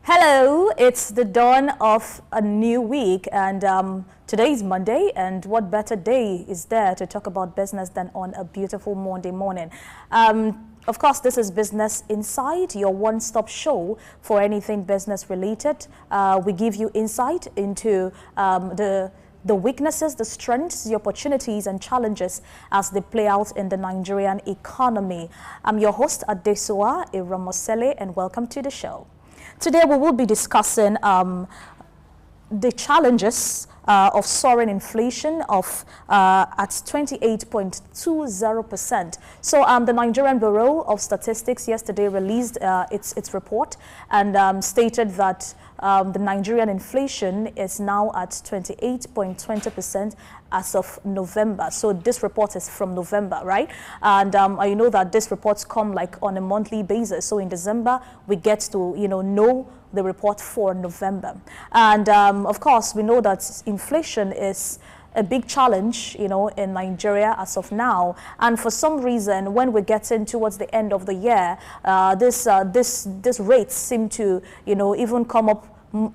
Hello, it's the dawn of a new week, and today is Monday, and what better day is there to talk about business than on a beautiful Monday morning? Of course, this is Business Insight, your one-stop show for anything business related. We give you insight into the weaknesses, the strengths, the opportunities and challenges as they play out in the Nigerian economy. I'm your host, Adesoa Iramosele, and welcome to the show. Today we will be discussing the challenges of soaring inflation of at 28.20%. So the Nigerian Bureau of Statistics yesterday released its report and stated that the Nigerian inflation is now at 28.20% as of November. So this report is from November, right? And I know that these reports come like on a monthly basis. So in December, we get to, know the report for November. And of course, we know that inflation is a big challenge, in Nigeria as of now. And for some reason, when we get in towards the end of the year, this rates seem to, even come up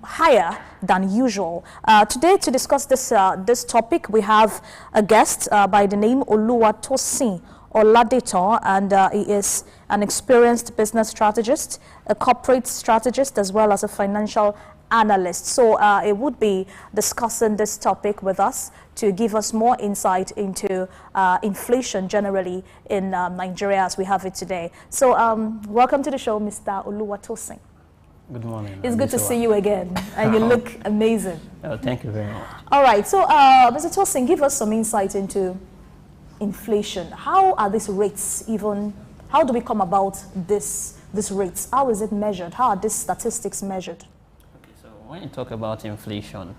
higher than usual. Today, to discuss this topic, we have a guest by the name Oluwatosin Oladeton, and he is an experienced business strategist, a corporate strategist, as well as a financial analyst. So it would be discussing this topic with us to give us more insight into inflation generally in Nigeria as we have it today. So welcome to the show, Mr. Oluwatosin. Good morning. It's good to see you again, and you look amazing. Oh, thank you very much. All right, so Mr. Tosin, give us some insight into inflation. How are these rates even, how do we come about these rates? How is it measured? How are these statistics measured? Okay, so when you talk about inflation,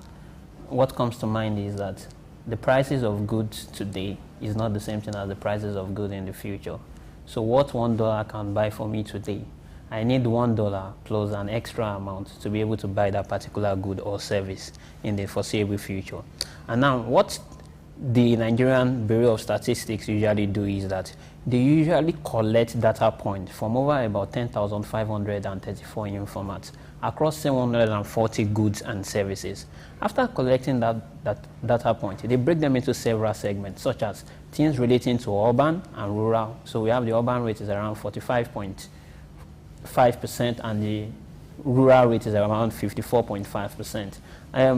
what comes to mind is that the prices of goods today is not the same thing as the prices of goods in the future. So what $1 can buy for me today, I need $1 plus an extra amount to be able to buy that particular good or service in the foreseeable future. And now what the Nigerian Bureau of Statistics usually do is that they usually collect data points from over about 10,534 informats across 740 goods and services. After collecting that data point, they break them into several segments, such as things relating to urban and rural. So we have the urban rate is around 45.5% and the rural rate is around 54.5%.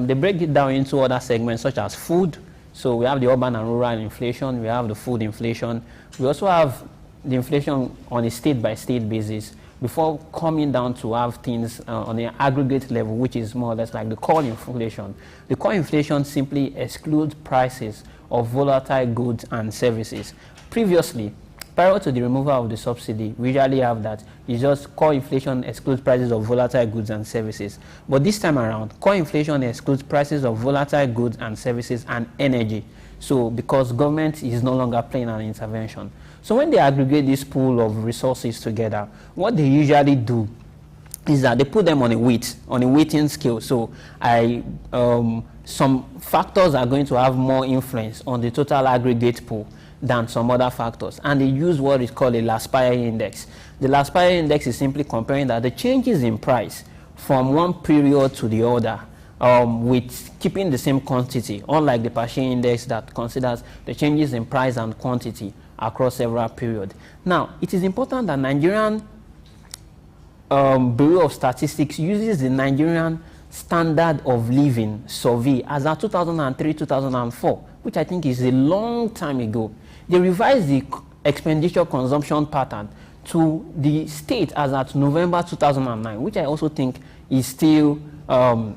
They break it down into other segments such as food. So we have the urban and rural inflation, we have the food inflation. We also have the inflation on a state-by-state basis before coming down to have things on an aggregate level, which is more or less like the core inflation. The core inflation simply excludes prices of volatile goods and services. Previously, prior to the removal of the subsidy, we usually have that it's just core inflation excludes prices of volatile goods and services. But this time around, core inflation excludes prices of volatile goods and services and energy. So because government is no longer playing an intervention. So when they aggregate this pool of resources together, what they usually do is that they put them on a weighting scale. So some factors are going to have more influence on the total aggregate pool than some other factors, and they use what is called a last buyer index. The last buyer index is simply comparing that the changes in price from one period to the other with keeping the same quantity, unlike the per share index that considers the changes in price and quantity across several periods. Now, it is important that Nigerian Bureau of Statistics uses the Nigerian Standard of Living Survey as at 2003-2004, which I think is a long time ago. They revised the expenditure consumption pattern to the state as at November 2009, which I also think is still so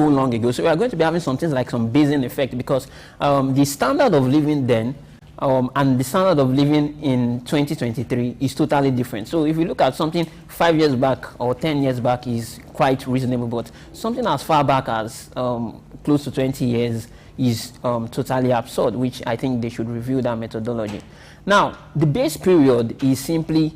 long ago. So we are going to be having some things like some basing effect, because the standard of living then and the standard of living in 2023 is totally different. So if you look at something 5 years back or 10 years back is quite reasonable, but something as far back as close to 20 years is totally absurd, which I think they should review that methodology. Now, the base period is simply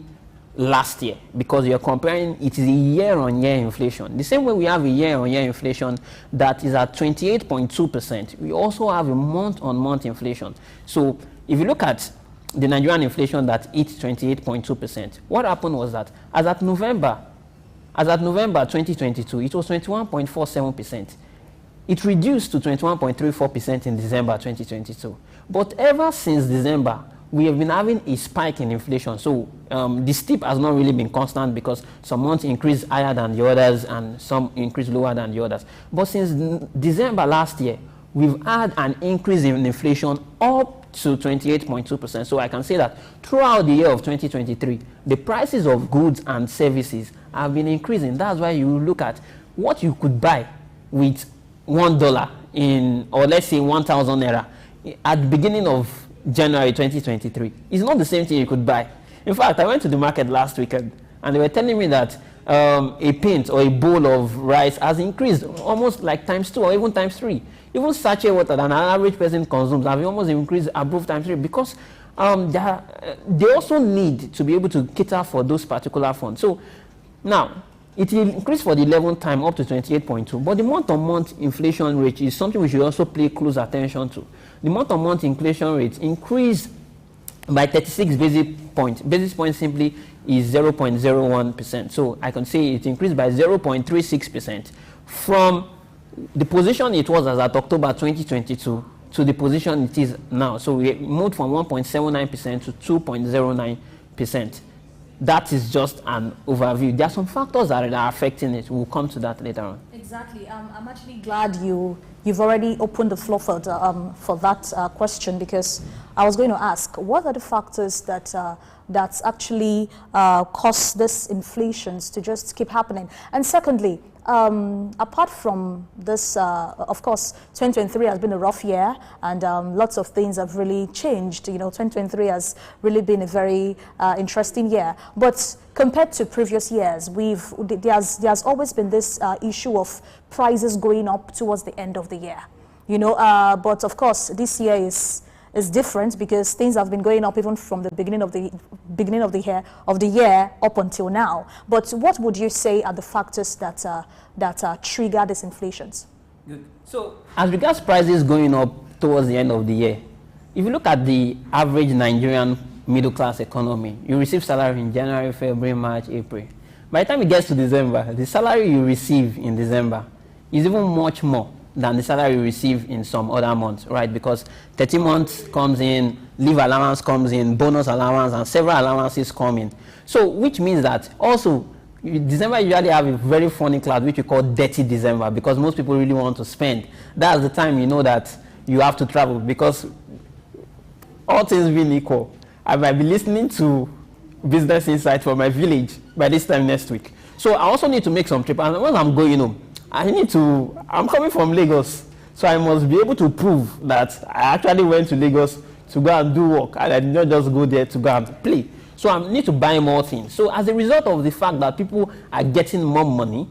last year, because you're comparing, it is a year-on-year inflation. The same way we have a year-on-year inflation that is at 28.2%, we also have a month-on-month inflation. So if you look at the Nigerian inflation that hit 28.2%, what happened was that as at November As at November 2022, it was 21.47%. It reduced to 21.34% in December 2022. But ever since December, we have been having a spike in inflation. So the steep has not really been constant because some months increase higher than the others and some increase lower than the others. But since December last year, we've had an increase in inflation up to 28.2%. So I can say that throughout the year of 2023, the prices of goods and services have been increasing. That's why you look at what you could buy with $1 in, or let's say 1,000 naira at the beginning of January 2023. It's not the same thing you could buy. In fact, I went to the market last weekend and they were telling me that a pint or a bowl of rice has increased almost like ×2 or even ×3. Even sachet water that an average person consumes have almost increased above ×3 because they also need to be able to cater for those particular funds. So now, it will increase for the 11th time up to 28.2, but the month-on-month inflation rate is something we should also pay close attention to. The month-on-month inflation rate increased by 36 basis points. Basis point simply is 0.01%. So I can say it increased by 0.36% from the position it was as at October 2022 to the position it is now. So we moved from 1.79% to 2.09%. That is just an overview. There are some factors that are affecting it. We'll come to that later on. Exactly. I'm actually glad you've already opened the floor for that question, because I was going to ask, what are the factors that's actually cause this inflations to just keep happening? And secondly, apart from this, of course, 2023 has been a rough year, and lots of things have really changed. 2023 has really been a very interesting year. But compared to previous years, there's always been this issue of prices going up towards the end of the year. But of course, this year is different because things have been going up even from the beginning of the year up until now. But what would you say are the factors that trigger these inflations? Good. So as regards prices going up towards the end of the year, if you look at the average Nigerian middle class economy, you receive salary in January, February, March, April. By the time it gets to December, the salary you receive in December is even much more than the salary you receive in some other months, right? Because 30 months comes in, leave allowance comes in, bonus allowance, and several allowances come in. So, which means that also, December usually have a very funny class, which we call dirty December, because most people really want to spend. That's the time you know that you have to travel, because all things being equal, I might be listening to Business Insight for my village by this time next week. So, I also need to make some trip, and when I'm going home, I'm coming from Lagos, so I must be able to prove that I actually went to Lagos to go and do work, and I did not just go there to go and play. So I need to buy more things. So as a result of the fact that people are getting more money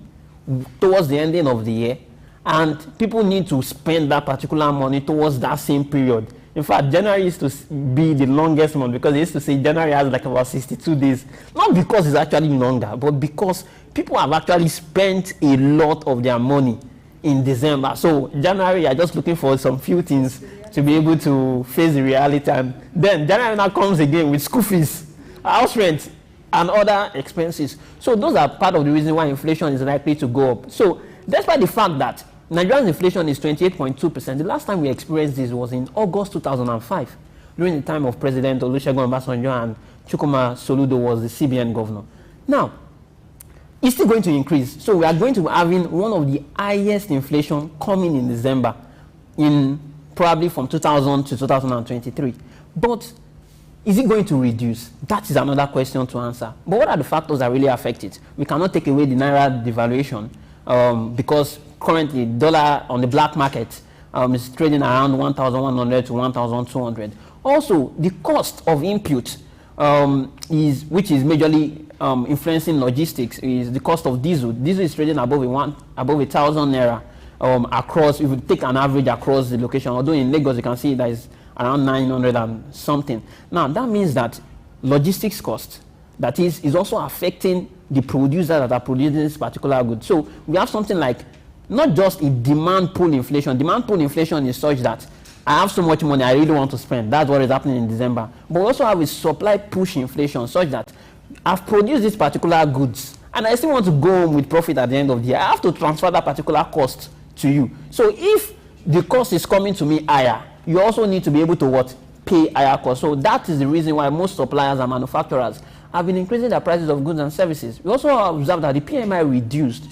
towards the ending of the year, and people need to spend that particular money towards that same period. In fact, January used to be the longest month, because they used to say January has like about 62 days. Not because it's actually longer, but because people have actually spent a lot of their money in December. So January, you're just looking for some few things to be able to face the reality. And then January now comes again with school fees, house rent, and other expenses. So those are part of the reason why inflation is likely to go up. So despite the fact that Nigeria's inflation is 28.2%, the last time we experienced this was in August 2005, during the time of President Olusegun Obasanjo, and Chukwuma Soludo was the CBN governor. Now, it's still going to increase. So we are going to be having one of the highest inflation coming in December, in probably from 2000 to 2023. But is it going to reduce? That is another question to answer. But what are the factors that really affect it? We cannot take away the Naira devaluation, because currently dollar on the black market is trading around 1,100 to 1,200. Also, the cost of input, which is majorly influencing logistics, is the cost of diesel. Diesel is trading above 1,000 naira across, if you take an average across the location. Although in Lagos you can see that is around 900 and something. Now that means that logistics cost, that is also affecting the producers that are producing this particular good. So we have something like not just a demand pull inflation. Demand pull inflation is such that I have so much money I really want to spend. That's what is happening in December. But we also have a supply push inflation such that I've produced these particular goods and I still want to go home with profit at the end of the year, I have to transfer that particular cost to you. So if the cost is coming to me higher, you also need to be able to what? Pay higher cost. So that is the reason why most suppliers and manufacturers have been increasing the prices of goods and services. We also observed that the PMI reduced.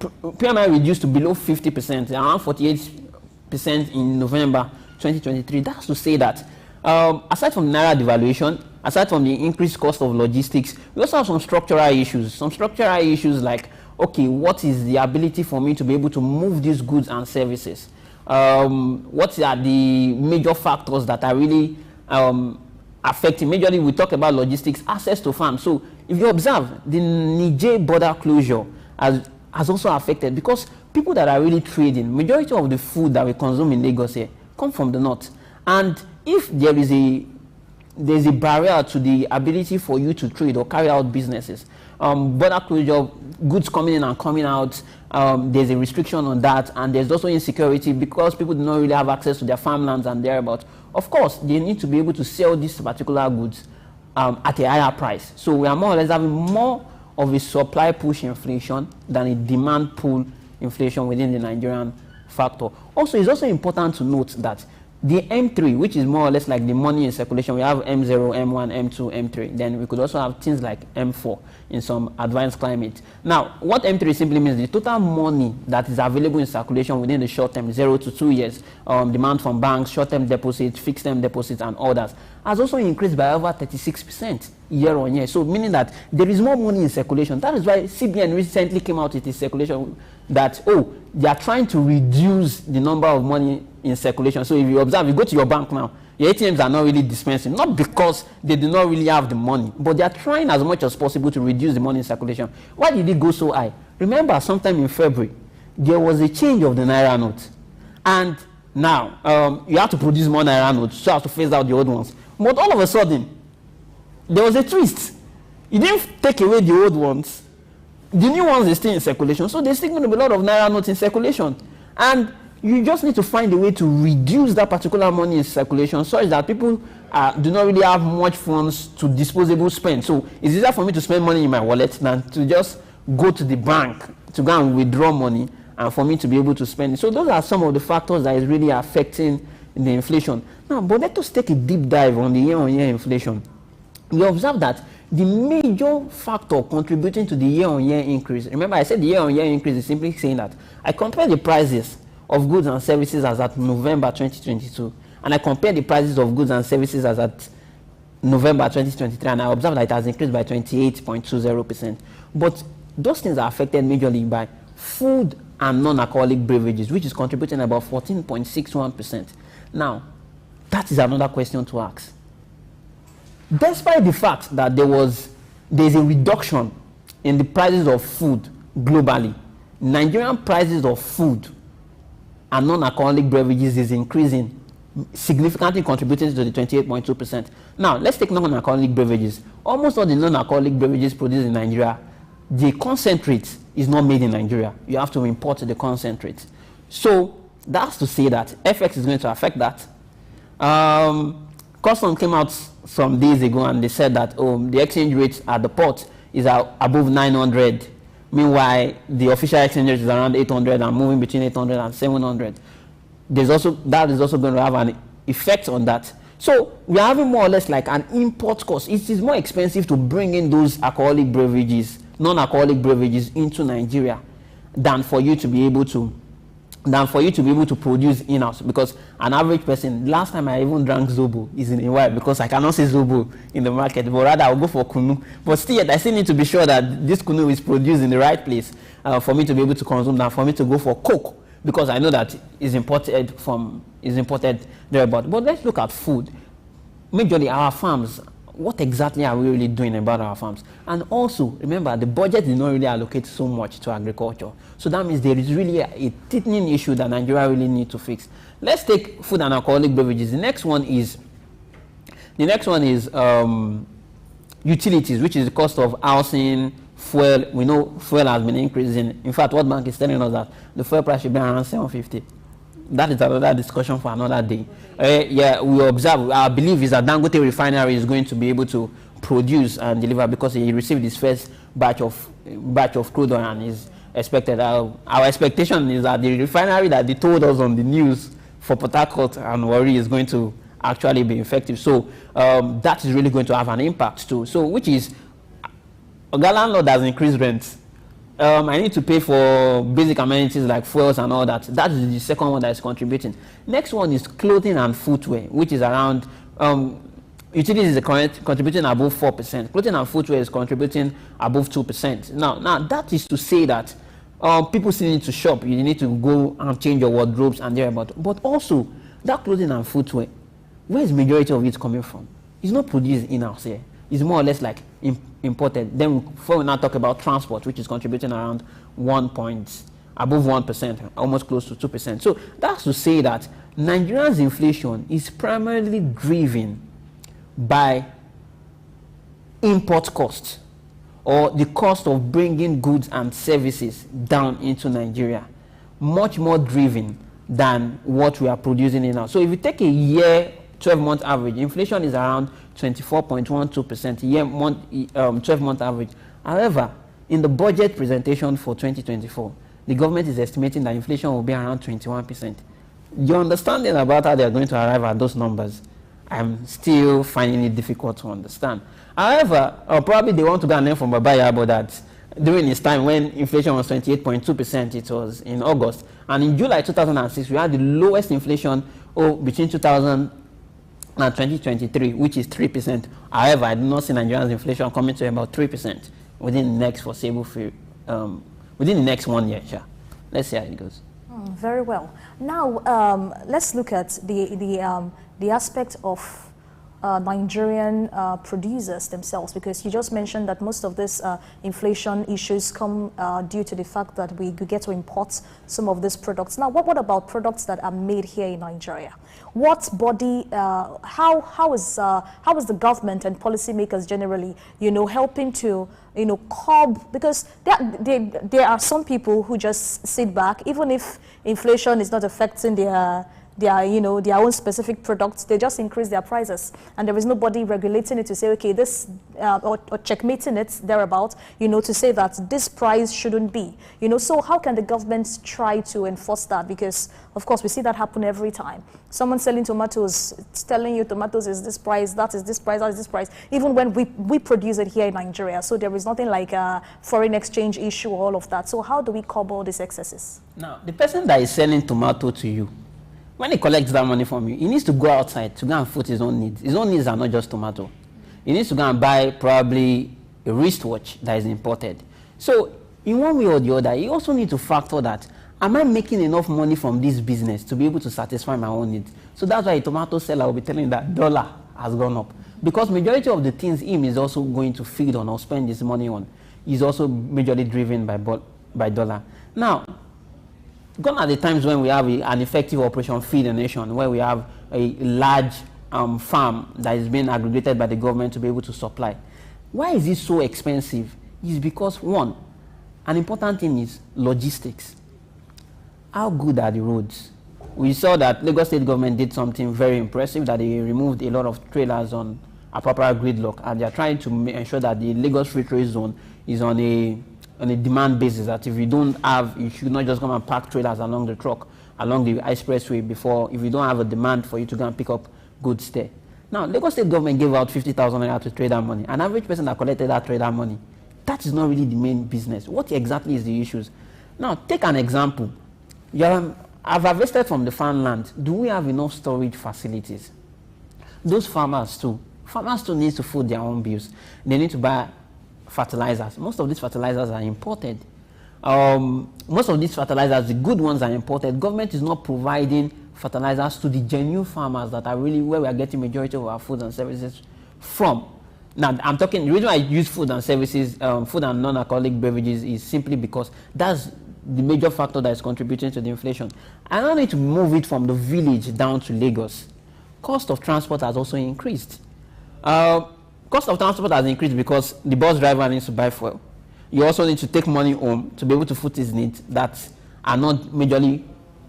PMI reduced to below 50%, around 48% in November 2023. That's to say that aside from Naira devaluation, aside from the increased cost of logistics, we also have some structural issues. Some structural issues like, okay, what is the ability for me to be able to move these goods and services? What are the major factors that are really affecting? Majorly, we talk about logistics, access to farms. So if you observe, the Niger border closure has also affected, because people that are really trading, majority of the food that we consume in Lagos here come from the north. And if there's a barrier to the ability for you to trade or carry out businesses, border closure, goods coming in and coming out, there's a restriction on that, and there's also insecurity because people do not really have access to their farmlands and thereabouts. Of course, they need to be able to sell these particular goods at a higher price. So we are more or less having more of a supply push inflation than a demand pull inflation within the Nigerian factor. Also, it's also important to note that the M3, which is more or less like the money in circulation, we have M0, M1, M2, M3. Then we could also have things like M4 in some advanced climate. Now, what M3 simply means, the total money that is available in circulation within the short term, 0 to 2 years, demand from banks, short-term deposits, fixed-term deposits, and others, has also increased by over 36% year on year. So meaning that there is more money in circulation. That is why CBN recently came out with its circulation that, oh, they are trying to reduce the number of money in circulation. So if you observe, you go to your bank now, your ATMs are not really dispensing, not because they do not really have the money, but they are trying as much as possible to reduce the money in circulation. Why did it go so high? Remember, sometime in February, there was a change of the Naira note. And now, you have to produce more Naira notes, so you have to phase out the old ones. But all of a sudden, there was a twist. You didn't take away the old ones. The new ones are still in circulation, so there's still going to be a lot of Naira notes in circulation. And you just need to find a way to reduce that particular money in circulation such that people do not really have much funds to disposable spend. So it's easier for me to spend money in my wallet than to just go to the bank to go and withdraw money and for me to be able to spend it. So those are some of the factors that is really affecting the inflation. Now, but let us take a deep dive on the year-on-year inflation. We observe that the major factor contributing to the year-on-year increase, remember I said the year-on-year increase is simply saying that I compare the prices of goods and services as at November 2022, and I compare the prices of goods and services as at November 2023, and I observe that it has increased by 28.20%. But those things are affected majorly by food and non-alcoholic beverages, which is contributing about 14.61%. Now, that is another question to ask. Despite the fact that there's a reduction in the prices of food globally, Nigerian prices of food and non-alcoholic beverages is increasing, significantly contributing to the 28.2%. Now, let's take non-alcoholic beverages. Almost all the non-alcoholic beverages produced in Nigeria, the concentrate is not made in Nigeria. You have to import the concentrate. So, that's to say that FX is going to affect that. Custom came out some days ago and they said that the exchange rate at the port is above 900. Meanwhile, the official exchange rate is around 800 and moving between 800 and 700. That is also going to have an effect on that. So we are having more or less like an import cost. It is more expensive to bring in those alcoholic beverages, non-alcoholic beverages into Nigeria than for you to be able to produce in-house, because an average person, last time I even drank Zobo is in a while, because I cannot see Zobo in the market, but rather I'll go for Kunu. But still, I still need to be sure that this Kunu is produced in the right place for me to be able to consume that, for me to go for Coke, because I know that is imported there. But let's look at food. Majorly our farms, what exactly are we really doing about our farms? And also, remember, the budget did not really allocate so much to agriculture. So that means there is really a thickening issue that Nigeria really need to fix. Let's take food and alcoholic beverages. The next one is utilities, which is the cost of housing, fuel. We know fuel has been increasing. In fact, World Bank is telling us that the fuel price should be around 750. That is another discussion for another day. We observe, our belief is that Dangote refinery is going to be able to produce and deliver because he received his first batch of crude oil and is expected. Our expectation is that the refinery that they told us on the news for Port Harcourt and Warri is going to actually be effective. So that is really going to have an impact too. So which is, a landlord has increased rent. I need to pay for basic amenities like fuels and all that. That is the second one that is contributing. Next one is clothing and footwear, which is around, utilities is contributing above 4%. Clothing and footwear is contributing above 2%. Now that is to say that people still need to shop. You need to go and change your wardrobes and thereabout. But also, that clothing and footwear, where is the majority of it coming from? It's not produced in-house here. It's more or less like imported. Then before we now talk about transport, which is contributing around above 1%, almost close to 2%. So that's to say that Nigeria's inflation is primarily driven by import costs, or the cost of bringing goods and services down into Nigeria, much more driven than what we are producing in now. So if you take a year 12-month average, inflation is around 24.12% year 12-month average. However, in the budget presentation for 2024, the government is estimating that inflation will be around 21%. Your understanding about how they are going to arrive at those numbers, I'm still finding it difficult to understand. However, probably they want to go and learn from Baba Yabo that during his time when inflation was 28.2%, it was in August, and in July 2006 we had the lowest inflation between 2000 and 2023, which is 3%. However, I do not see Nigeria's inflation coming to about 3% within the next foreseeable within the next 1 year. Sure. Let's see how it goes. Very well. Now let's look at the aspect of Nigerian producers themselves, because you just mentioned that most of these inflation issues come due to the fact that we get to import some of these products. Now, what about products that are made here in Nigeria? What body, how is the government and policymakers generally, helping to, curb, because there are some people who just sit back, even if inflation is not affecting their own specific products, they just increase their prices, and there is nobody regulating it to say, okay, this or checkmating it thereabout, to say that this price shouldn't be, so how can the government try to enforce that? Because of course we see that happen every time. Someone selling tomatoes, it's telling you tomatoes is this price, that is this price, that is this price, even when we produce it here in Nigeria. So there is nothing like a foreign exchange issue or all of that. So how do we curb all these excesses? Now, the person that is selling tomato to you, when he collects that money from you, he needs to go outside to go and foot his own needs. His own needs are not just tomato. He needs to go and buy probably a wristwatch that is imported. So in one way or the other, he also needs to factor that, am I making enough money from this business to be able to satisfy my own needs? So that's why a tomato seller will be telling that dollar has gone up. Because majority of the things him is also going to feed on or spend his money on is also majorly driven by dollar. Now, gone are the times when we have an effective operation Feed the Nation, where we have a large farm that is being aggregated by the government to be able to supply. Why is it so expensive? It's because, one, an important thing is logistics. How good are the roads? We saw that Lagos State government did something very impressive, that they removed a lot of trailers on appropriate gridlock, and they are trying to ensure that the Lagos Free Trade Zone is on a demand basis, that if you don't have, you should not just come and park trailers along the expressway if you don't have a demand for you to go and pick up goods there. Now, Lagos State government gave out 50,000 naira to trader money. An average person that collected that trader money, that is not really the main business. What exactly is the issues? Now, take an example. I've harvested from the farmland. Do we have enough storage facilities? Those farmers too need to foot their own bills. They need to buy fertilizers. Most of these fertilizers are imported. Most of these fertilizers, the good ones, are imported. Government is not providing fertilizers to the genuine farmers that are really where we are getting majority of our food and services from. Now, I'm talking, the reason I use food and services, food and non-alcoholic beverages, is simply because that's the major factor that is contributing to the inflation. I don't need to move it from the village down to Lagos. Cost of transport has also increased. Cost of transport has increased because the bus driver needs to buy fuel. You also need to take money home to be able to foot his needs that are not majorly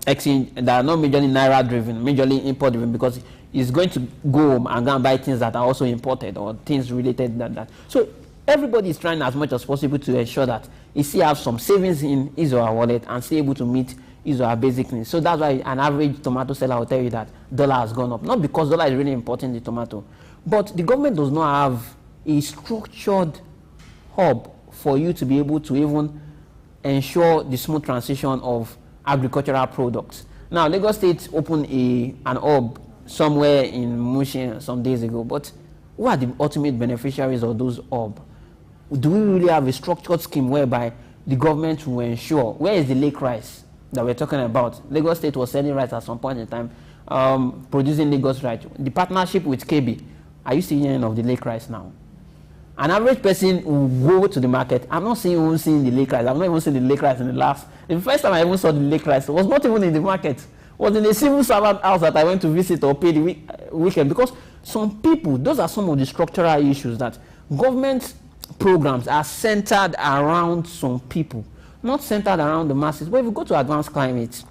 exchange that are not majorly naira driven, majorly import driven, because it's going to go home and go and buy things that are also imported or things related to that. So everybody is trying as much as possible to ensure that he still have some savings in his or her wallet and still able to meet his or her basic needs. So that's why an average tomato seller will tell you that dollar has gone up. Not because dollar is really importing the tomato, but the government does not have a structured hub for you to be able to even ensure the smooth transition of agricultural products. Now, Lagos State opened an hub somewhere in Mushin some days ago, but who are the ultimate beneficiaries of those hubs? Do we really have a structured scheme whereby the government will ensure, where is the lake rice that we're talking about? Lagos State was selling rice at some point in time, producing Lagos rice. The partnership with KB, are you seeing of the lake rice now? An average person will go to the market. I'm not seeing the lake rice. I've not even seen the lake rice in the first time I even saw the lake rice was not even in the market. It was in a civil servant house that I went to visit or pay the weekend, because some people, those are some of the structural issues that government programs are centered around some people, not centered around the masses. But if you go to advanced climate,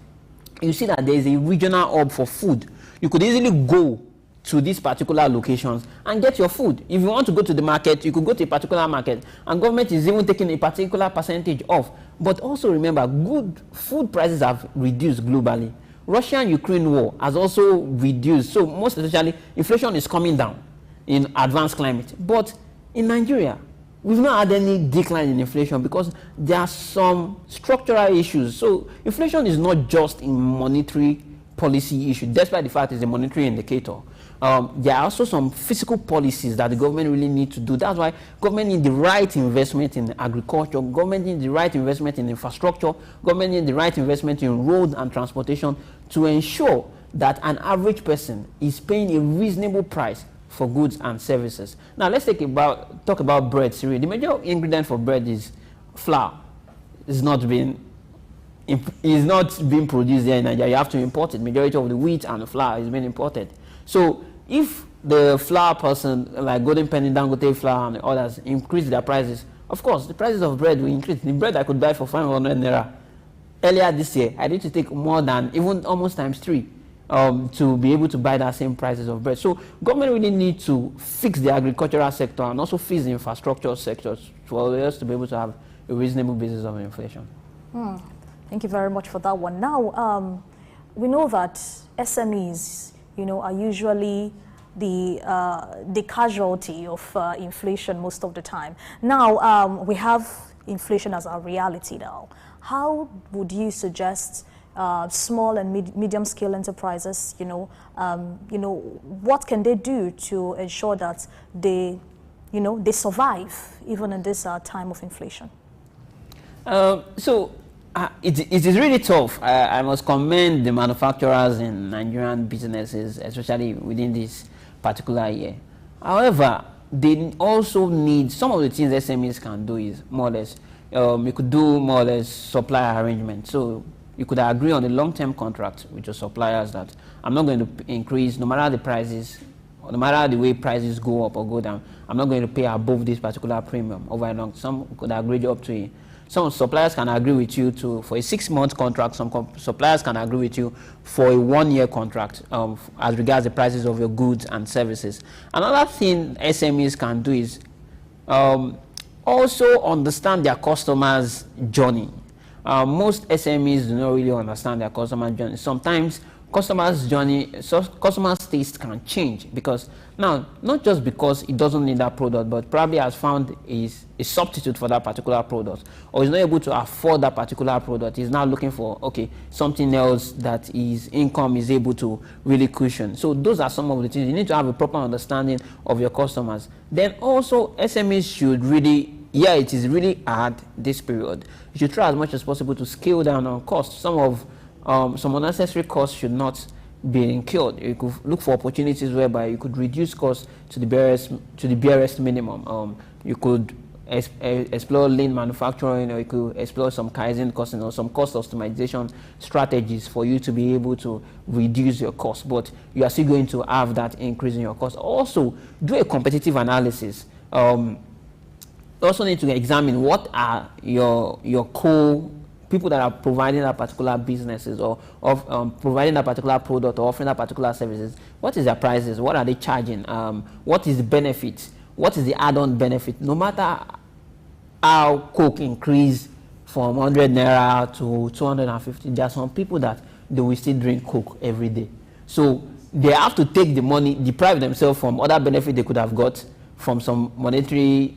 you see that there is a regional hub for food. You could easily go to these particular locations and get your food. If you want to go to the market, you could go to a particular market, and government is even taking a particular percentage off. But also remember, good food prices have reduced globally. Russia-Ukraine war has also reduced. So most especially, inflation is coming down in advanced climate. But in Nigeria, we've not had any decline in inflation because there are some structural issues. So inflation is not just a monetary policy issue, despite the fact it's a monetary indicator. There are also some fiscal policies that the government really need to do. That's why government needs the right investment in agriculture, government needs the right investment in infrastructure, government needs the right investment in road and transportation to ensure that an average person is paying a reasonable price for goods and services. Now let's talk about bread. The major ingredient for bread is flour. It's not being produced here in Nigeria. You have to import it. Majority of the wheat and the flour is being imported. So if the flour person like Golden Penny, Dangote Flour and others increase their prices, of course the prices of bread will increase. The bread I could buy for 500 naira earlier this year, I need to take more than even almost times 3 to be able to buy that same prices of bread. So government really need to fix the agricultural sector and also fix the infrastructure sectors for us to be able to have a reasonable basis of inflation. Thank you very much for that one. Now, we know that SMEs, are usually the casualty of inflation most of the time. Now, we have inflation as our reality now. How would you suggest small and medium-scale enterprises, what can they do to ensure that they survive even in this time of inflation? It is really tough. I must commend the manufacturers in Nigerian businesses, especially within this particular year. However, they also need, some of the things SMEs can do is more or less, you could do more or less supply arrangement. So you could agree on a long-term contract with your suppliers that I'm not going to increase, no matter the prices, no matter the way prices go up or go down, I'm not going to pay above this particular premium over a long. Some could agree up to some suppliers can agree with you for a 6-month contract. Some suppliers can agree with you for a 1-year contract as regards the prices of your goods and services. Another thing SMEs can do is also understand their customers' journey. Most SMEs do not really understand their customer journey. Sometimes customers' taste can change because now, not just because it doesn't need that product, but probably has found a substitute for that particular product, or is not able to afford that particular product. He's now looking for something else that his income is able to really cushion. So those are some of the things. You need to have a proper understanding of your customers. Then also SMEs should really, it is really hard this period. You should try as much as possible to scale down on costs. Some unnecessary costs should not be incurred. You could look for opportunities whereby you could reduce costs to the barest minimum. You could explore lean manufacturing, or you could explore some Kaizen costing or some cost optimization strategies for you to be able to reduce your cost, but you are still going to have that increase in your cost. Also, do a competitive analysis. You also need to examine what are your core people that are providing that particular businesses or of providing that particular product or offering that particular services, what is their prices? What are they charging? What is the benefit? What is the add-on benefit? No matter how Coke increase from 100 naira to 250, there are some people that they will still drink Coke every day. So they have to take the money, deprive themselves from other benefit they could have got from some monetary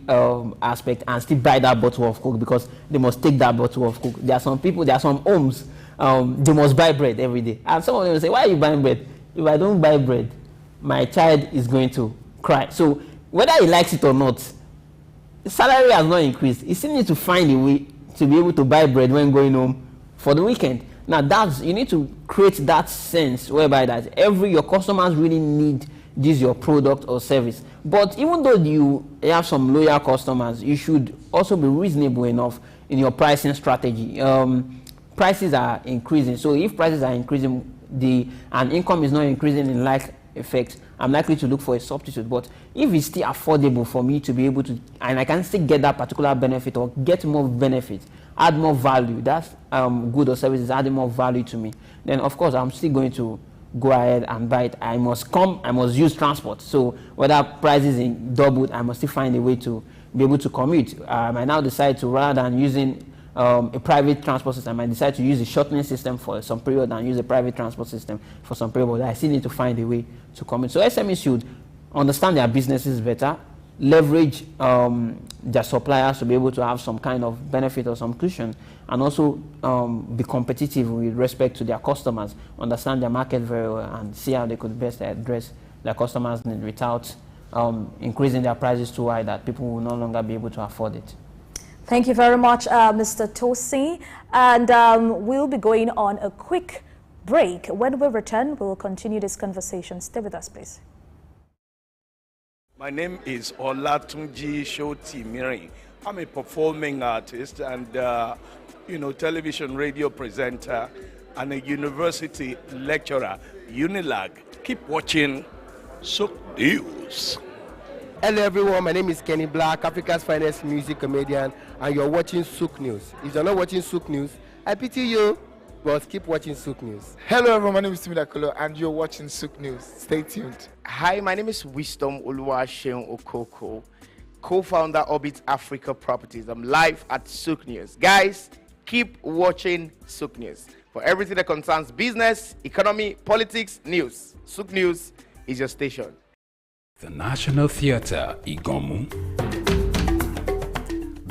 aspect and still buy that bottle of Coke because they must take that bottle of Coke. There are some people, there are some homes, they must buy bread every day. And some of them will say, why are you buying bread? If I don't buy bread, my child is going to cry. So whether he likes it or not, the salary has not increased. He still needs to find a way to be able to buy bread when going home for the weekend. Now you need to create that sense whereby that your customers really need this your product or service. But even though you have some loyal customers, you should also be reasonable enough in your pricing strategy. Prices are increasing, so if prices are increasing and income is not increasing in like effect, I'm likely to look for a substitute. But if it's still affordable for me to be able to, and I can still get that particular benefit or get more benefit, add more value, that's good or service is adding more value to me, then of course I'm still going to go ahead and buy it. I must use transport. So whether prices in doubled, I must still find a way to be able to commute. I might now decide to, rather than using a private transport system, I might decide to use a shortening system for some period and use a private transport system for some period, but I still need to find a way to commute. So SMEs should understand their businesses better, leverage their suppliers to be able to have some kind of benefit or some cushion, and also be competitive with respect to their customers, understand their market very well, and see how they could best address their customers' needs without increasing their prices too high that people will no longer be able to afford it. Thank you very much, Mr. Tosi. And we'll be going on a quick break. When we return, we will continue this conversation. Stay with us, please. My name is Olatunji Shoti-Miri. I'm a performing artist and, television radio presenter and a university lecturer, Unilag. Keep watching Souq News. Hello everyone, my name is Kenny Black, Africa's finest music comedian, and you're watching Souq News. If you're not watching Souq News, I pity you, but keep watching Souq News. Hello everyone, my name is Timmy Dakolo, and you're watching Souq News. Stay tuned. Hi, my name is Wisdom Oluwaseun Okoko, co-founder Orbit Africa Properties. I'm live at Souq News. Guys, keep watching Souq News for everything that concerns business, economy, politics, news. Souq News is your station. The National Theatre, Igomu,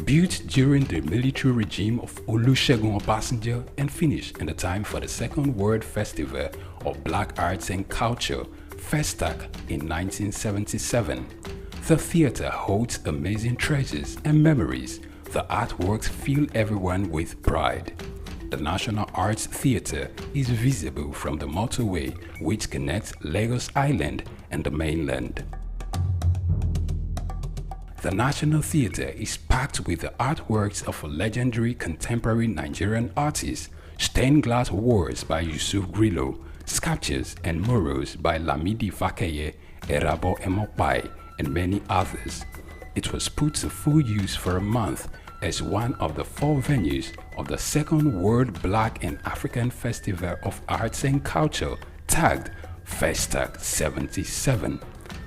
built during the military regime of Olusegun Obasanjo and finished in the time for the Second World Festival of Black Arts and Culture, Festac, in 1977. The theatre holds amazing treasures and memories. The artworks fill everyone with pride. The National Arts Theatre is visible from the motorway which connects Lagos Island and the mainland. The National Theatre is packed with the artworks of a legendary contemporary Nigerian artist, stained glass walls by Yusuf Grillo, sculptures and murals by Lamidi Fakeye, Erabo Emopai, and many others. It was put to full use for a month as one of the 4 venues of the Second World Black and African Festival of Arts and Culture, tagged Festac 77.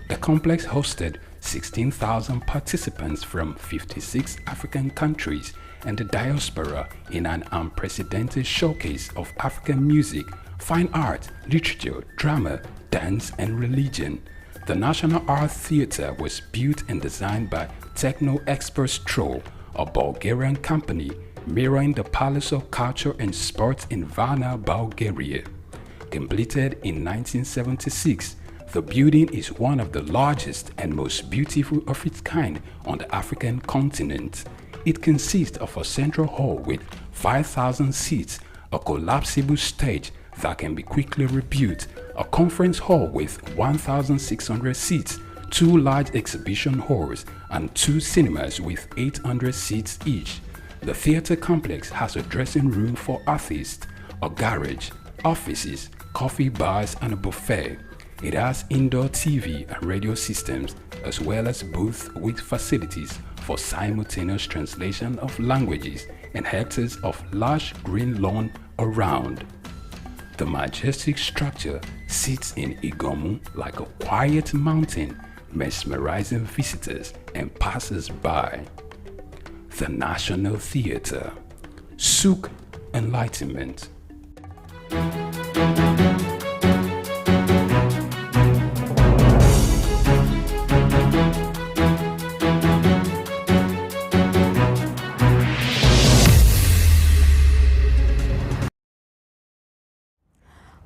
The complex hosted 16,000 participants from 56 African countries and the diaspora in an unprecedented showcase of African music, fine art, literature, drama, dance, and religion. The National Art Theatre was built and designed by Techno Expert Stroll, a Bulgarian company mirroring the Palace of Culture and Sports in Varna, Bulgaria. Completed in 1976, the building is one of the largest and most beautiful of its kind on the African continent. It consists of a central hall with 5,000 seats, a collapsible stage that can be quickly rebuilt, a conference hall with 1,600 seats, 2 large exhibition halls, and 2 cinemas with 800 seats each. The theatre complex has a dressing room for artists, a garage, offices, coffee bars, and a buffet. It has indoor TV and radio systems, as well as booths with facilities for simultaneous translation of languages and hectares of lush green lawn around. The majestic structure sits in Igomu like a quiet mountain, mesmerizing visitors and passers-by. The National Theatre, Souq Enlightenment.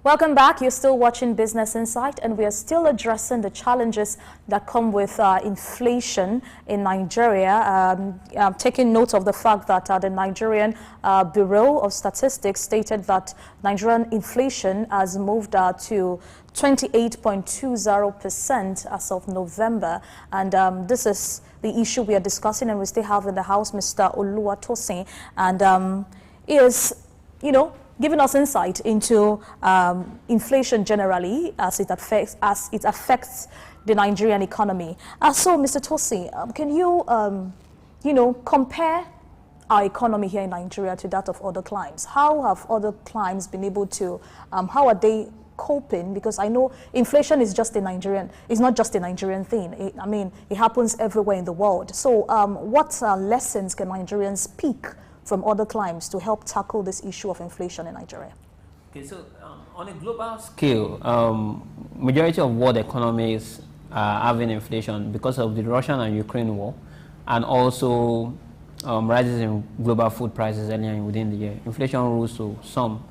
Welcome back. You're still watching Business Insight, and we are still addressing the challenges that come with inflation in Nigeria. Taking note of the fact that the Nigerian Bureau of Statistics stated that Nigerian inflation has moved to 28.20% as of November, and this is the issue we are discussing, and we still have in the house Mr. Oluwatosin, and is, giving us insight into inflation generally as it affects the Nigerian economy. So, Mr. Tosi, can you, compare our economy here in Nigeria to that of other climes? How have other climes been able to, how are they coping? Because I know inflation is just a Nigerian, it's not just a Nigerian thing. It happens everywhere in the world. So, what lessons can Nigerians pick from other climes to help tackle this issue of inflation in Nigeria? Okay, so on a global scale, majority of world economies are having inflation because of the Russian and Ukraine war, and also rises in global food prices earlier within the year. Inflation rose to some.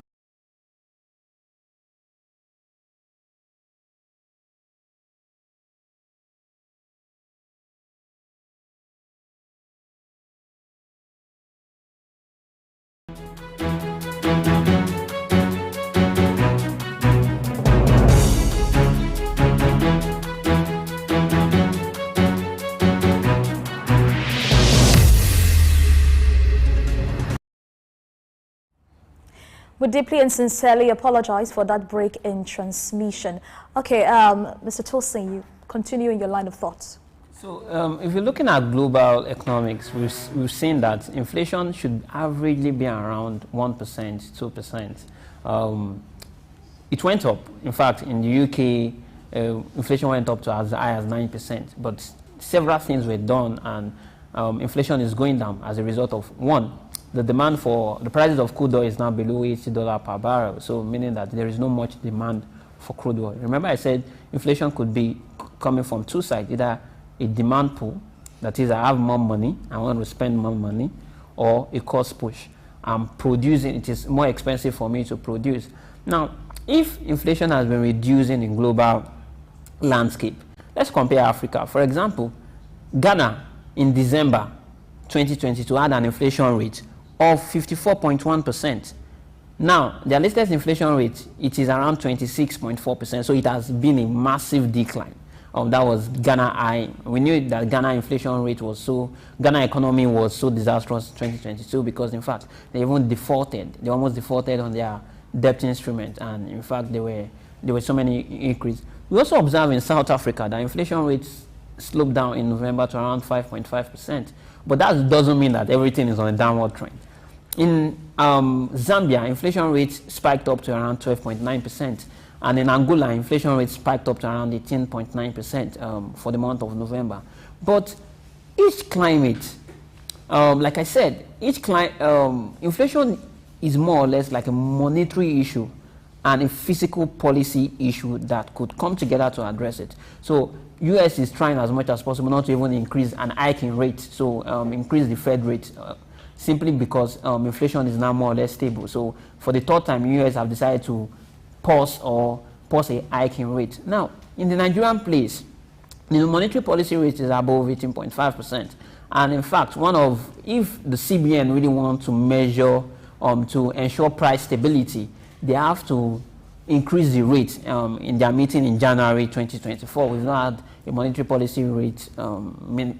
We deeply and sincerely apologize for that break in transmission. Okay, Mr. Tosin, you continue in your line of thoughts. So if you're looking at global economics, we've seen that inflation should averagely be around 1%, 2%. It went up. In fact, in the UK, inflation went up to as high as 9%. But several things were done, and inflation is going down as a result of, one, the demand for the prices of crude oil is now below $80 per barrel, so meaning that there is no much demand for crude oil. Remember, I said inflation could be coming from two sides: either a demand pull, that is, I have more money, I want to spend more money, or a cost push. I'm producing; it is more expensive for me to produce. Now, if inflation has been reducing in global landscape, let's compare Africa. For example, Ghana in December 2022 had an inflation rate of 54.1%. Now, their latest inflation rate, it is around 26.4%, so it has been a massive decline. That was Ghana high. We knew that Ghana inflation rate was Ghana economy was so disastrous in 2022 because, in fact, they even defaulted. They almost defaulted on their debt instrument, and in fact, there were so many increases. We also observed in South Africa that inflation rates sloped down in November to around 5.5%, but that doesn't mean that everything is on a downward trend. In Zambia, inflation rates spiked up to around 12.9%, and in Angola, inflation rates spiked up to around 18.9% for the month of November. But each climate, like I said, inflation is more or less like a monetary issue and a fiscal policy issue that could come together to address it. So US is trying as much as possible not to even increase an hiking rate, so increase the Fed rate, simply because inflation is now more or less stable. So for the third time, US have decided to pause a hiking rate. Now, in the Nigerian place, the monetary policy rate is above 18.5%. And in fact, if the CBN really want to measure, to ensure price stability, they have to increase the rate in their meeting in January 2024. We've not had a monetary policy rate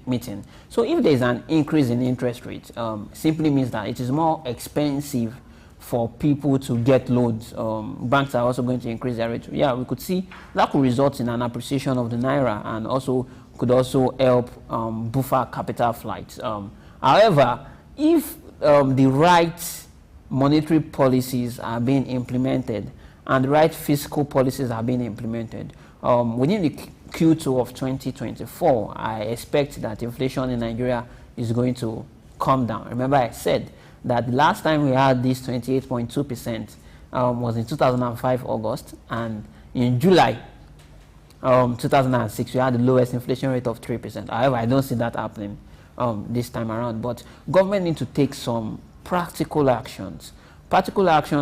meeting. So if there is an increase in interest rate, simply means that it is more expensive for people to get loans. Banks are also going to increase their rate. Yeah, we could see that could result in an appreciation of the naira and also could also help buffer capital flights. However, if the right monetary policies are being implemented and the right fiscal policies are being implemented, within the Q2 of 2024, I expect that inflation in Nigeria is going to come down. Remember, I said that the last time we had this 28.2% was in 2005 August, and in July 2006 we had the lowest inflation rate of 3%. However, I don't see that happening this time around. But government need to take some practical actions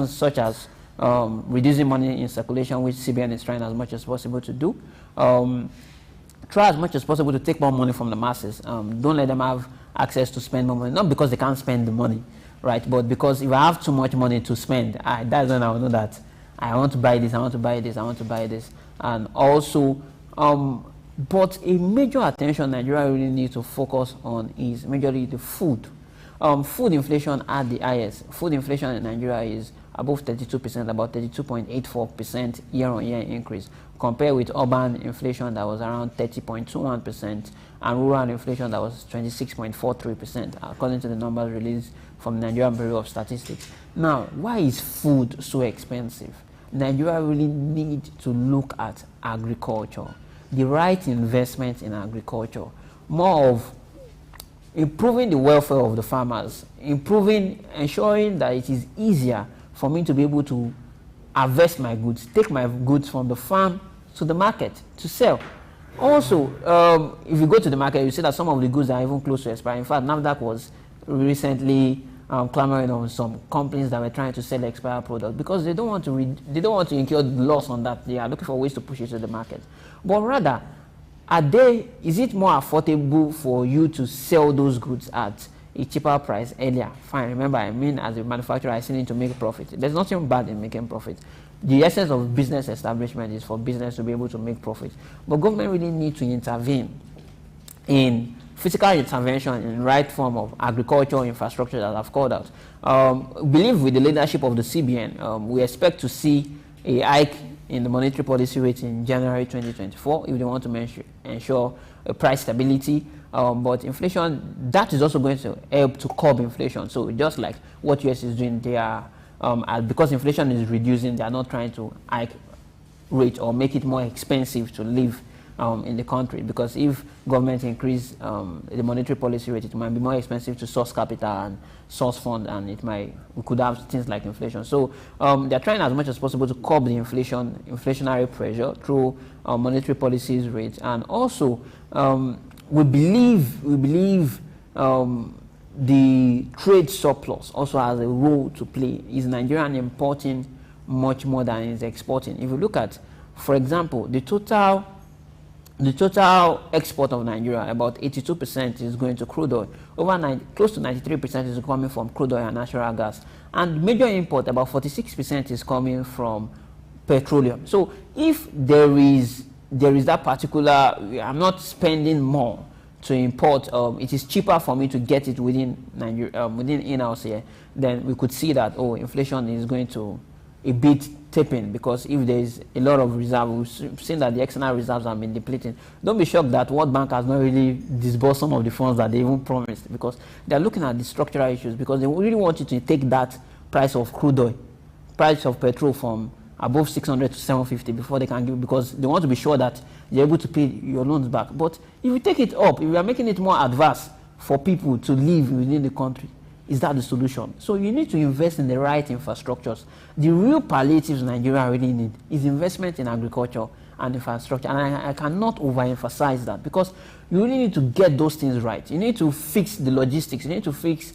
such as reducing money in circulation, which CBN is trying as much as possible to do. Try as much as possible to take more money from the masses. Don't let them have access to spend more money, not because they can't spend the money, right? But because if I have too much money to spend, that's when I will know that I want to buy this, I want to buy this, I want to buy this. And also, but a major attention Nigeria really needs to focus on is majorly the food. Food inflation at the highest. Food inflation in Nigeria is above 32%, about 32.84% year-on-year increase, compared with urban inflation that was around 30.21% and rural inflation that was 26.43%, according to the numbers released from the Nigerian Bureau of Statistics. Now, why is food so expensive? Nigeria really needs to look at agriculture, the right investment in agriculture, more of improving the welfare of the farmers, ensuring that it is easier for me to be able to harvest my goods, take my goods from the farm to the market to sell. Also, if you go to the market, you see that some of the goods are even close to expiry. In fact, NAFDAC was recently clamoring on some companies that were trying to sell expired products because they don't want to incur loss on that. They are looking for ways to push it to the market. But rather, is it more affordable for you to sell those goods at a cheaper price earlier? Fine. Remember, as a manufacturer, I still need to make profit. There's nothing bad in making profit. The essence of business establishment is for business to be able to make profit. But government really need to intervene in physical intervention in the right form of agricultural infrastructure that I've called out. Believe with the leadership of the CBN, we expect to see a hike in the monetary policy rate in January 2024 if they want to ensure price stability. But inflation, that is also going to help to curb inflation. So just like what US is doing, they are because inflation is reducing, they are not trying to hike rate or make it more expensive to live in the country. Because if government increase the monetary policy rate, it might be more expensive to source capital and source fund, and we could have things like inflation. So they're trying as much as possible to curb the inflationary pressure through monetary policies rate. And also we believe the trade surplus also has a role to play. Is Nigerian importing much more than is exporting? If you look at, for example, the total export of Nigeria, about 82% is going to crude oil. Close to 93% is coming from crude oil and natural gas. And major import, about 46% is coming from petroleum. So if there is that particular, I'm not spending more to import, it is cheaper for me to get it within Nigeria, within in-house here, then we could see that, inflation is going to a bit tipping, because if there is a lot of reserves, we've seen that the external reserves have been depleting. Don't be shocked that World Bank has not really disbursed some of the funds that they even promised, because they're looking at the structural issues, because they really want you to take that price of crude oil, price of petrol from above 600 to 750 before they can give, because they want to be sure that you're able to pay your loans back. But if you take it up, if you are making it more adverse for people to live within the country, is that the solution? So you need to invest in the right infrastructures. The real palliatives Nigeria really need is investment in agriculture and infrastructure. And I cannot overemphasize that, because you really need to get those things right. You need to fix the logistics. You need to fix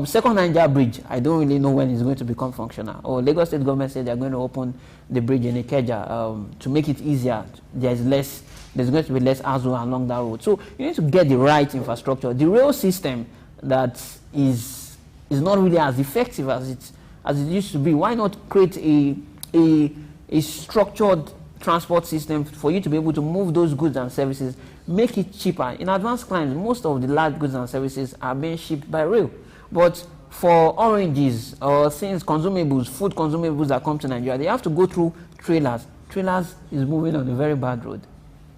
Second Niger Bridge. I don't really know when it's going to become functional. Lagos State government said they're going to open the bridge in Ikeja to make it easier. There's going to be less hassle along that road. So you need to get the right infrastructure. The rail system that is not really as effective as it used to be. Why not create a structured transport system for you to be able to move those goods and services, make it cheaper? In advanced climes, most of the large goods and services are being shipped by rail. But for oranges or things, consumables, food consumables that come to Nigeria, they have to go through trailers. Trailers is moving on a very bad road.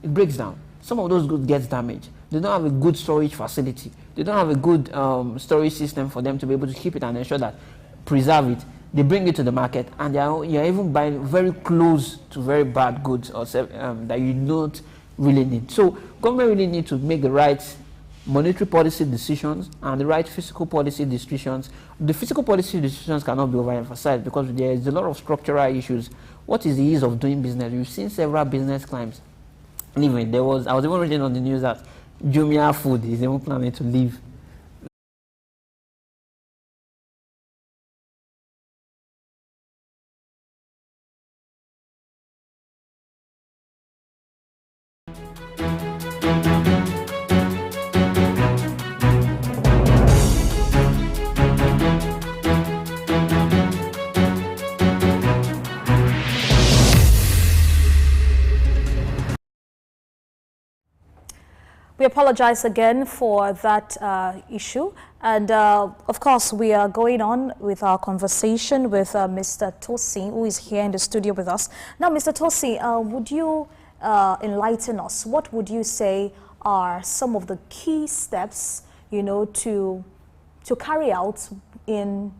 It breaks down. some of those goods get damaged. They don't have a good storage facility. They don't have a good storage system for them to be able to keep it and ensure that preserve it. They bring it to the market, and you're even buying very close to very bad goods or that you don't really need. So government really need to make the right monetary policy decisions and the right fiscal policy decisions. The fiscal policy decisions cannot be overemphasized because there is a lot of structural issues. What is the ease of doing business? We've seen several business climbs. Anyway, I was even reading on the news that Jumia Food is even planning to leave. We apologize again for that issue, and of course we are going on with our conversation with Mr. Tosin, who is here in the studio with us. Now, Mr. Tosin, would you enlighten us? What would you say are some of the key steps, you know, to carry out in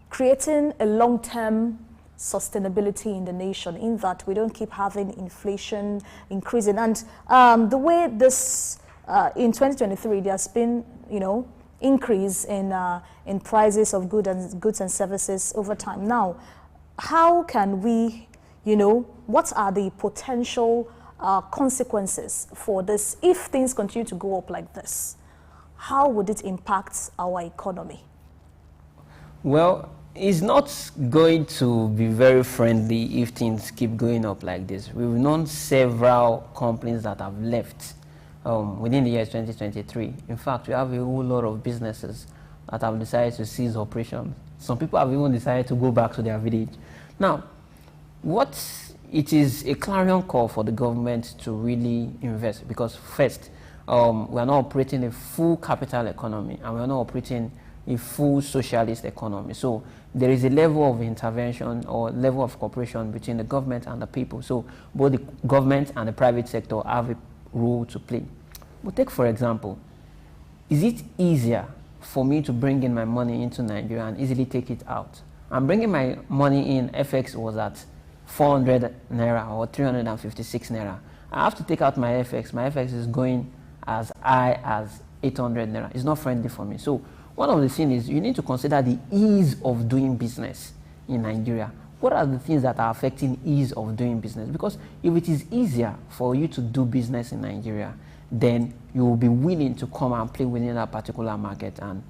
creating a long-term sustainability in the nation, in that we don't keep having inflation increasing? And the way this in 2023 there's been, you know, increase in prices of goods and services over time. Now, how can we, you know, what are the potential consequences for this if things continue to go up like this? How would it impact our economy? Well, it's not going to be very friendly if things keep going up like this. We've known several companies that have left within the year 2023. In fact, we have a whole lot of businesses that have decided to cease operations. Some people have even decided to go back to their village. Now, it is a clarion call for the government to really invest, because first, we are not operating a full capital economy, and we are not operating a full socialist economy. So there is a level of intervention or level of cooperation between the government and the people. So both the government and the private sector have a role to play. But take, for example, is it easier for me to bring in my money into Nigeria and easily take it out? I'm bringing my money in, FX was at 400 naira or 356 naira. I have to take out my FX. My FX is going as high as 800 naira. It's not friendly for me. So one of the things is you need to consider the ease of doing business in Nigeria. What are the things that are affecting ease of doing business? Because if it is easier for you to do business in Nigeria, then you will be willing to come and play within that particular market and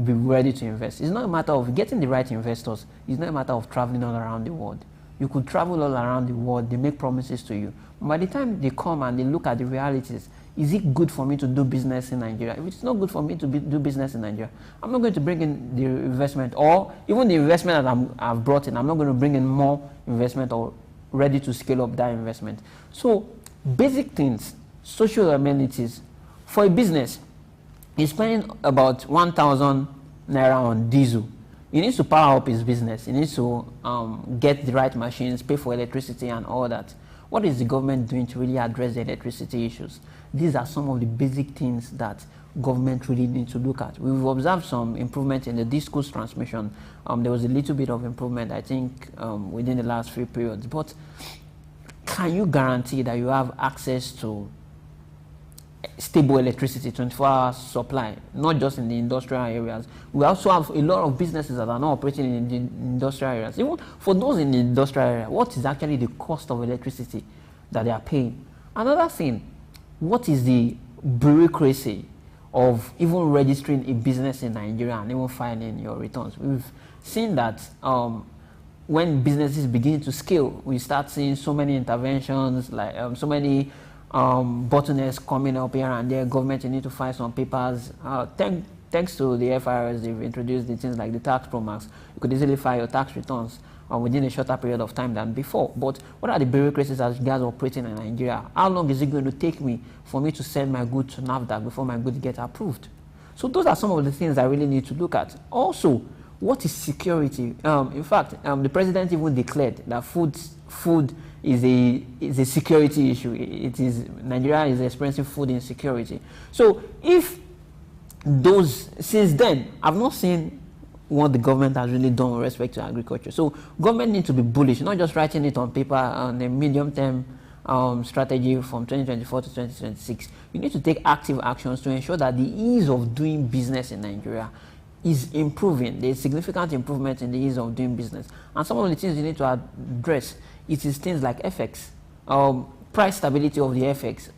be ready to invest. It's not a matter of getting the right investors. It's not a matter of traveling all around the world. You could travel all around the world. They make promises to you. By the time they come and they look at the realities, is it good for me to do business in Nigeria? If it's not good for me to do business in Nigeria, I'm not going to bring in the investment, or even the investment that I've brought in, I'm not going to bring in more investment or ready to scale up that investment. So basic things, social amenities. For a business, he's spending about 1,000 naira on diesel. He needs to power up his business. He needs to get the right machines, pay for electricity and all that. What is the government doing to really address the electricity issues? These are some of the basic things that government really needs to look at. We've observed some improvement in the discourse transmission. There was a little bit of improvement, I think, within the last few periods. But can you guarantee that you have access to stable electricity, 24-hour supply, not just in the industrial areas? We also have a lot of businesses that are not operating in the industrial areas. Even for those in the industrial area, what is actually the cost of electricity that they are paying? Another thing, what is the bureaucracy of even registering a business in Nigeria and even filing your returns? We've seen that when businesses begin to scale, we start seeing so many interventions, like so many bottlenecks coming up here and there. Government, you need to file some papers. Thanks to the FIRS, they've introduced the things like the tax promax. You could easily file your tax returns within a shorter period of time than before. But what are the bureaucracies as regards operating in Nigeria? How long is it going to take me for me to send my goods to NAFDAC before my goods get approved? So those are some of the things I really need to look at. Also, what is security? In fact, the president even declared that food is a security issue. It is Nigeria is experiencing food insecurity. So if since then, I've not seen what the government has really done with respect to agriculture. So government needs to be bullish, not just writing it on paper on a medium-term strategy from 2024 to 2026. You need to take active actions to ensure that the ease of doing business in Nigeria is improving. There's significant improvement in the ease of doing business. And some of the things you need to address, it is things like FX, price stability of the FX.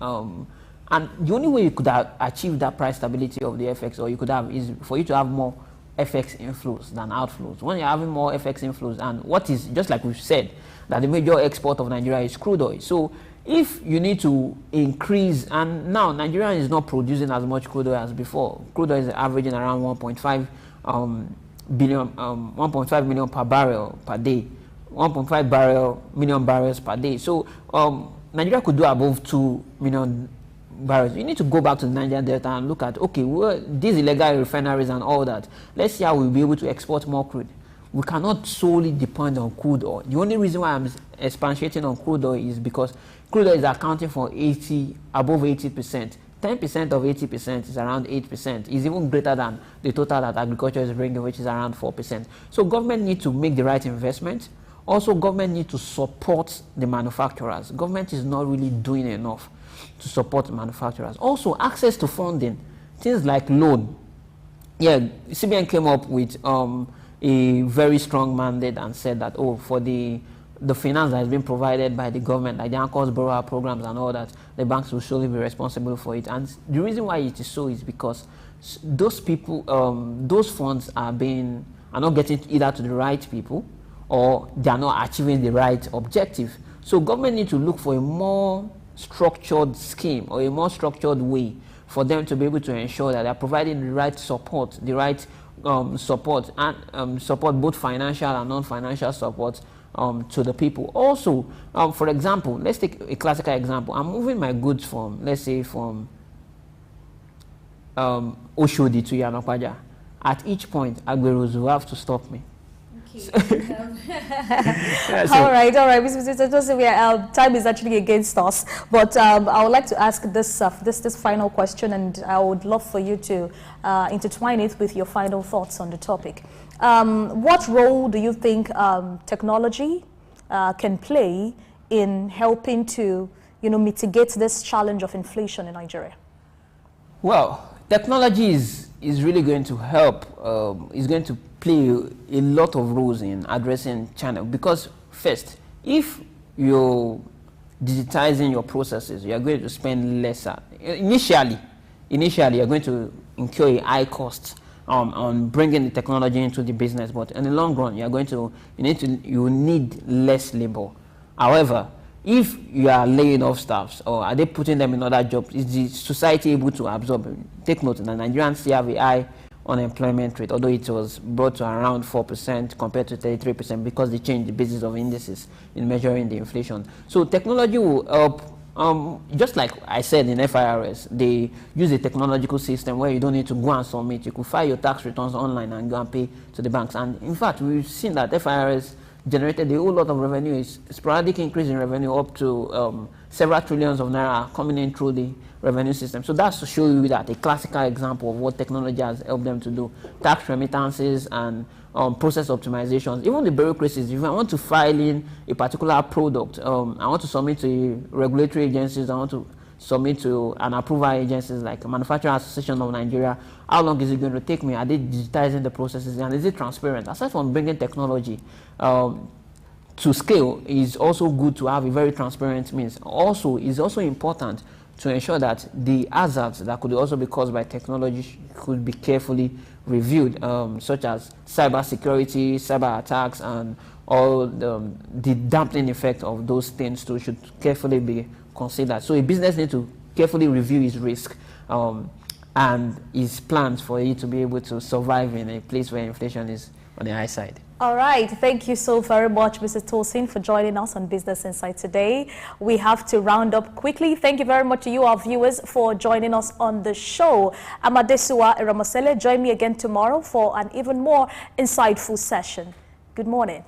And the only way you could achieve that price stability of the FX, or you could have, is for you to have more FX inflows than outflows. When you're having more FX inflows, and what is, just like we've said, that the major export of Nigeria is crude oil. So if you need to increase, and now Nigeria is not producing as much crude oil as before. Crude oil is averaging around 1.5 million per barrel per day, 1.5 million barrels per day. So Nigeria could do above 2 million barrels. You need to go back to the Niger Delta and look at, okay, well, these illegal refineries and all that. Let's see how we'll be able to export more crude. We cannot solely depend on crude oil. The only reason why I'm expatiating on crude oil is because crude oil is accounting for above 80%. 10% of 80% is around 8%. Is even greater than the total that agriculture is bringing, which is around 4%. So government needs to make the right investment. Also, government needs to support the manufacturers. Government is not really doing enough to support the manufacturers. Also, access to funding, things like loan. Yeah, CBN came up with a very strong mandate and said that, for the finance that has been provided by the government, like the Anchor's borrower programs and all that, the banks will surely be responsible for it. And the reason why it is so is because those people, those funds are not getting either to the right people, or they are not achieving the right objective. So government needs to look for a more structured scheme or a more structured way for them to be able to ensure that they are providing the right support, support and support, both financial and non-financial support to the people. Also, for example, let's take a classical example. I'm moving my goods from, let's say, from Oshodi to Yanokwaja. At each point, Agberos will have to stop me. Okay. All right. Mr. Joseph, time is actually against us, but I would like to ask this final question, and I would love for you to intertwine it with your final thoughts on the topic. What role do you think technology can play in helping to, mitigate this challenge of inflation in Nigeria? Well, technology is really going to help. Is going to play a lot of roles in addressing China, because first, if you're digitizing your processes, you are going to spend lesser. Initially you're going to incur a high cost on bringing the technology into the business, but in the long run, you need less labor. However, if you are laying off staffs, or are they putting them in other jobs, is the society able to absorb? Take note that Nigerians still have a high unemployment rate, although it was brought to around 4% compared to 33%, because they changed the basis of indices in measuring the inflation. So technology will help. Just like I said in FIRS, they use a technological system where you don't need to go and submit. You could file your tax returns online and go and pay to the banks. And in fact, we've seen that FIRS generated a whole lot of revenue, sporadic increase in revenue up to several trillions of naira coming in through the revenue system. So that's to show you that a classical example of what technology has helped them to do. Tax remittances and process optimizations, even the bureaucracies. If I want to file in a particular product, I want to submit to regulatory agencies, I want to submit to an approval agencies like Manufacturing Association of Nigeria, how long is it going to take me? Are they digitizing the processes, and is it transparent? Aside from bringing technology to scale, is also good to have a very transparent means. Also, it's also important to ensure that the hazards that could also be caused by technology could be carefully reviewed, such as cyber security, cyber attacks, and all the dampening effect of those things too should carefully be considered. So a business needs to carefully review its risk and its plans for it to be able to survive in a place where inflation is on the high side. All right. Thank you so very much, Mr. Tosin, for joining us on Business Insight today. We have to round up quickly. Thank you very much to you, our viewers, for joining us on the show. I'm Adesua Eramosele. Join me again tomorrow for an even more insightful session. Good morning.